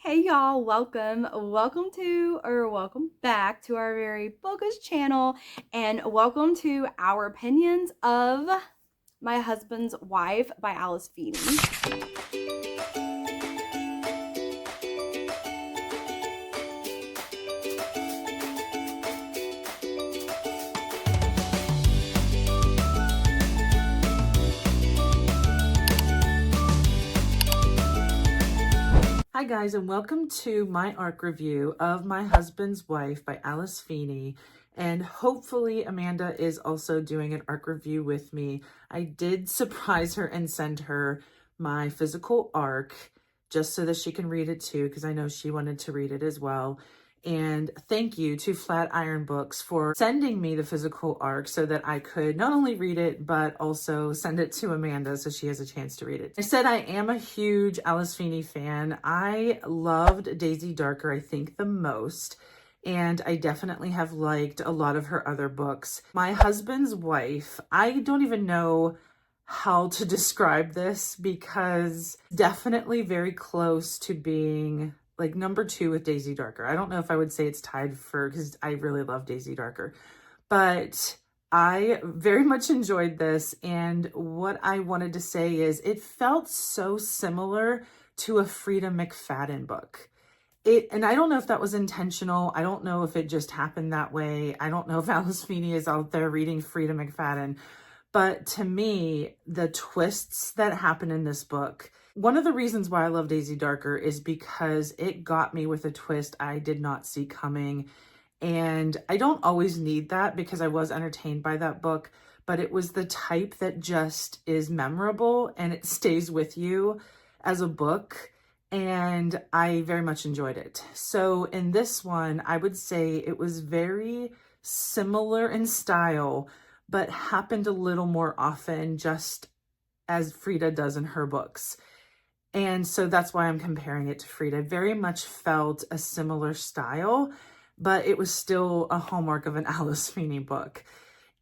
Hey y'all, welcome back to our very bookish channel, and welcome to our opinions of My Husband's Wife by Alice Feeney. Hi guys, and welcome to my ARC review of My Husband's Wife by Alice Feeney. And hopefully Amanda is also doing an ARC review with me. I did surprise her and send her my physical ARC just so that she can read it too, because I know she wanted to read it as well. And thank you to Flatiron Books for sending me the physical ARC so that I could not only read it, but also send it to Amanda so she has a chance to read it. I said I am a huge Alice Feeney fan. I loved Daisy Darker, I think, the most. And I definitely have liked a lot of her other books. My Husband's Wife, I don't even know how to describe this because definitely very close to being like number 2 with Daisy Darker. I don't know if I would say it's tied for, because I really love Daisy Darker, but I very much enjoyed this. And what I wanted to say is it felt so similar to a Frida McFadden book. And I don't know if that was intentional. I don't know if it just happened that way. I don't know if Alice Feeney is out there reading Frida McFadden. But to me, the twists that happen in this book, one of the reasons why I love Daisy Darker is because it got me with a twist I did not see coming. And I don't always need that because I was entertained by that book, but it was the type that just is memorable and it stays with you as a book. And I very much enjoyed it. So in this one, I would say it was very similar in style, but happened a little more often, just as Frida does in her books. And so that's why I'm comparing it to Frida. Very much felt a similar style, but it was still a hallmark of an Alice Feeney book.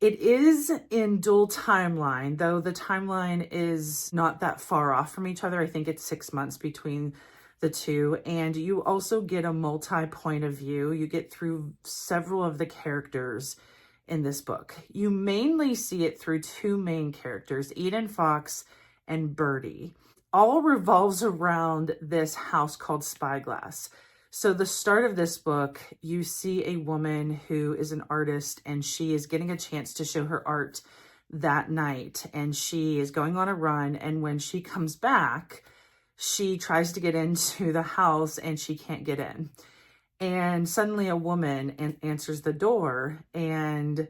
It is in dual timeline, though the timeline is not that far off from each other. I think it's 6 months between the two. And you also get a multi-point of view. You get through several of the characters in this book. You mainly see it through 2 main characters, Eden Fox and Birdie. All revolves around this house called Spyglass. So the start of this book, you see a woman who is an artist and she is getting a chance to show her art that night. And she is going on a run. And when she comes back, she tries to get into the house and she can't get in. And suddenly a woman answers the door and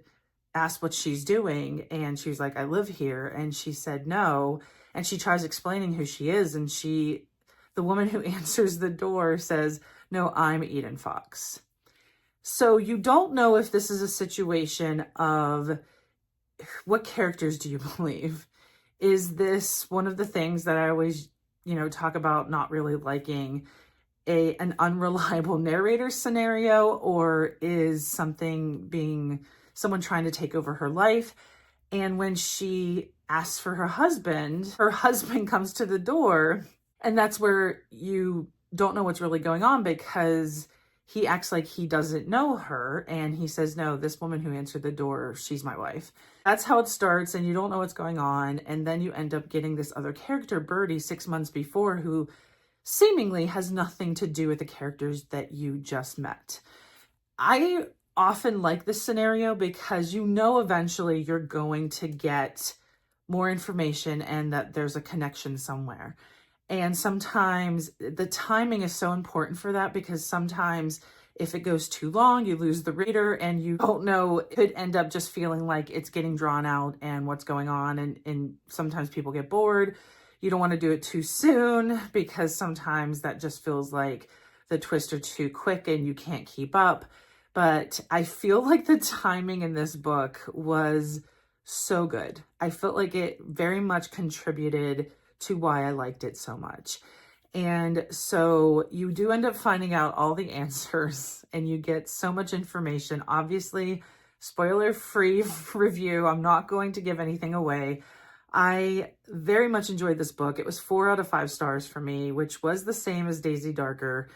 asks what she's doing. And she's like, I live here. And she said, no. And she tries explaining who she is. And the woman who answers the door says, no, I'm Eden Fox. So you don't know if this is a situation of what characters do you believe? Is this one of the things that I always, talk about not really liking, an unreliable narrator scenario, or is someone trying to take over her life? And when she asks for her husband comes to the door, and that's where you don't know what's really going on because he acts like he doesn't know her. And he says, no, this woman who answered the door, she's my wife. That's how it starts. And you don't know what's going on. And then you end up getting this other character, Birdie, 6 months before, who seemingly has nothing to do with the characters that you just met. I often like this scenario because eventually you're going to get more information and that there's a connection somewhere. And sometimes the timing is so important for that because sometimes if it goes too long, you lose the reader and you don't know, it could end up just feeling like it's getting drawn out and what's going on. And sometimes people get bored. You don't want to do it too soon because sometimes that just feels like the twists are too quick and you can't keep up. But I feel like the timing in this book was so good. I felt like it very much contributed to why I liked it so much. And so you do end up finding out all the answers and you get so much information. Obviously, spoiler-free review. I'm not going to give anything away. I very much enjoyed this book. It was 4 out of 5 stars for me, which was the same as Daisy Darker.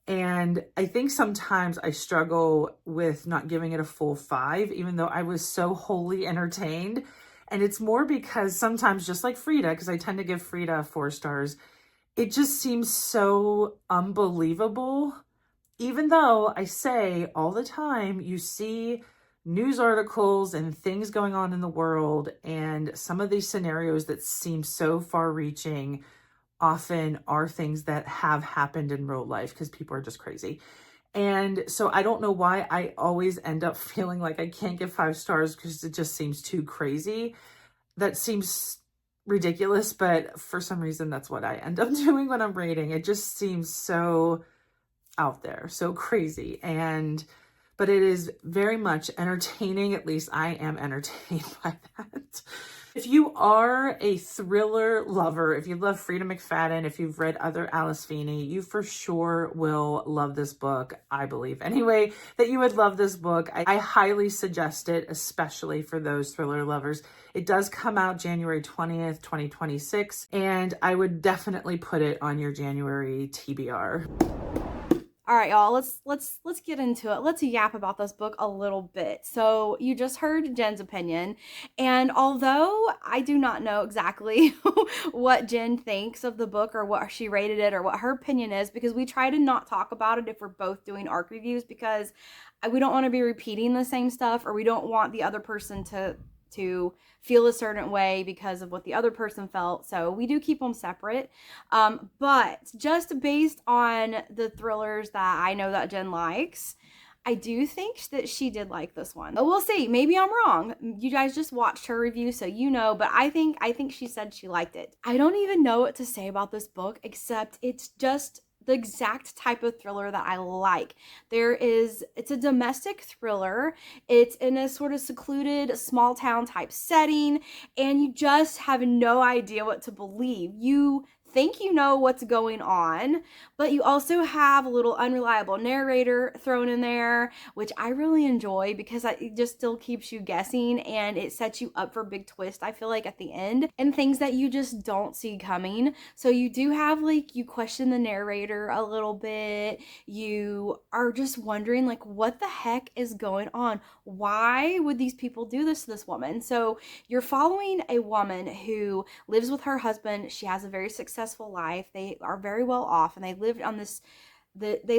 And I think sometimes I struggle with not giving it a full 5, even though I was so wholly entertained. And it's more because sometimes, just like Frida, because I tend to give Frida 4 stars, it just seems so unbelievable. Even though I say all the time, you see news articles and things going on in the world, and some of these scenarios that seem so far-reaching often are things that have happened in real life because people are just crazy. And so I don't know why I always end up feeling like I can't give 5 stars because it just seems too crazy. That seems ridiculous, but for some reason that's what I end up doing when I'm rating. It just seems so out there, so crazy. But it is very much entertaining. At least I am entertained by that. If you are a thriller lover, if you love Frida McFadden, if you've read other Alice Feeney, you for sure will love this book. I believe anyway that you would love this book. I highly suggest it, especially for those thriller lovers. It does come out January 20th, 2026, and I would definitely put it on your January TBR. All right, y'all, let's get into it. Let's yap about this book a little bit. So you just heard Jen's opinion, and although I do not know exactly what Jen thinks of the book or what she rated it or what her opinion is, because we try to not talk about it if we're both doing ARC reviews, because we don't want to be repeating the same stuff, or we don't want the other person to feel a certain way because of what the other person felt. So we do keep them separate. But just based on the thrillers that I know that Jen likes, I do think that she did like this one. But we'll see. Maybe I'm wrong. You guys just watched her review, so you know, but I think she said she liked it. I don't even know what to say about this book, except it's just the exact type of thriller that I like. It's a domestic thriller. It's in a sort of secluded small town type setting, and you just have no idea what to believe. You think you know what's going on, but you also have a little unreliable narrator thrown in there, which I really enjoy because it just still keeps you guessing, and it sets you up for a big twist, I feel like, at the end, and things that you just don't see coming. So you do have, like, you question the narrator a little bit. You are just wondering, like, what the heck is going on? Why would these people do this to this woman? So you're following a woman who lives with her husband. She has a very successful life. They are very well off, and they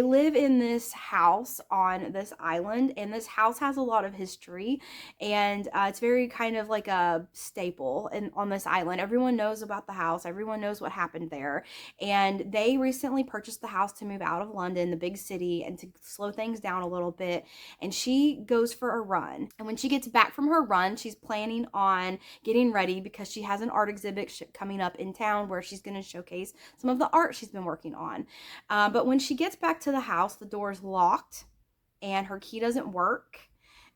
live in this house on this island, and this house has a lot of history, and it's very kind of like a staple on this island. Everyone knows about the house. Everyone knows what happened there, and they recently purchased the house to move out of London, the big city, and to slow things down a little bit. And she goes for a run, and when she gets back from her run, she's planning on getting ready because she has an art exhibit coming up in town where she's going to showcase some of the art she's been working on. But when she gets back to the house, the door is locked and her key doesn't work.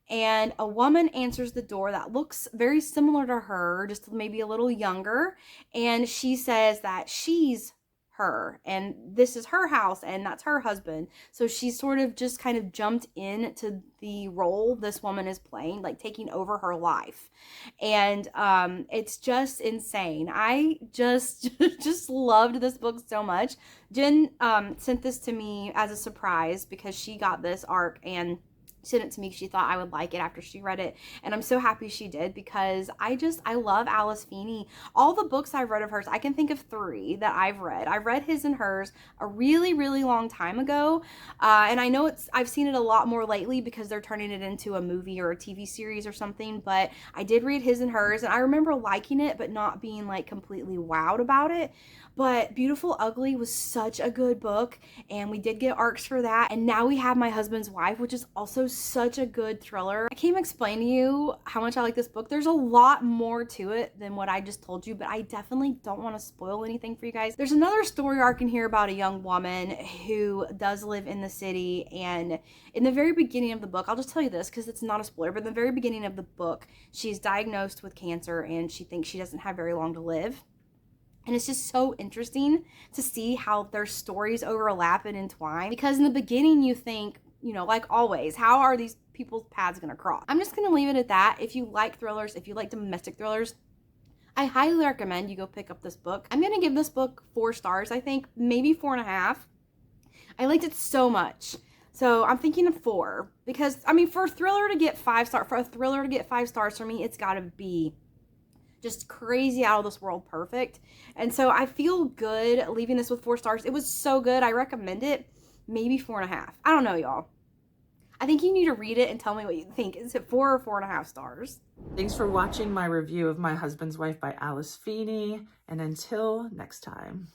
And a woman answers the door that looks very similar to her, just maybe a little younger. And she says that she's her, and this is her house, and that's her husband. So she's sort of just kind of jumped into the role this woman is playing, like taking over her life. And it's just insane. I just loved this book so much. Jen sent this to me as a surprise because she got this ARC and sent it to me. She thought I would like it after she read it, and I'm so happy she did because I love Alice Feeney. All the books I've read of hers, I can think of 3 that I've read. I read His and Hers a really, really long time ago, and I know I've seen it a lot more lately because they're turning it into a movie or a TV series or something, but I did read His and Hers, and I remember liking it but not being like completely wowed about it. But Beautiful Ugly was such a good book, and we did get ARCs for that. And now we have My Husband's Wife, which is also such a good thriller. I can't even explain to you how much I like this book. There's a lot more to it than what I just told you, but I definitely don't want to spoil anything for you guys. There's another story arc in here about a young woman who does live in the city, and in the very beginning of the book, I'll just tell you this because it's not a spoiler, but in the very beginning of the book, she's diagnosed with cancer and she thinks she doesn't have very long to live. And it's just so interesting to see how their stories overlap and entwine, because in the beginning you think, you know, like always, how are these people's paths going to cross? I'm just going to leave it at that. If you like thrillers, if you like domestic thrillers, I highly recommend you go pick up this book. I'm going to give this book 4 stars, I think, maybe 4.5. I liked it so much. So I'm thinking of 4 because, I mean, for a thriller to get 5 stars, for me, it's got to be just crazy, out of this world perfect. And so I feel good leaving this with 4 stars. It was so good. I recommend it. Maybe 4.5. I don't know, y'all. I think you need to read it and tell me what you think. Is it 4 or 4.5 stars? Thanks for watching my review of My Husband's Wife by Alice Feeney, and until next time.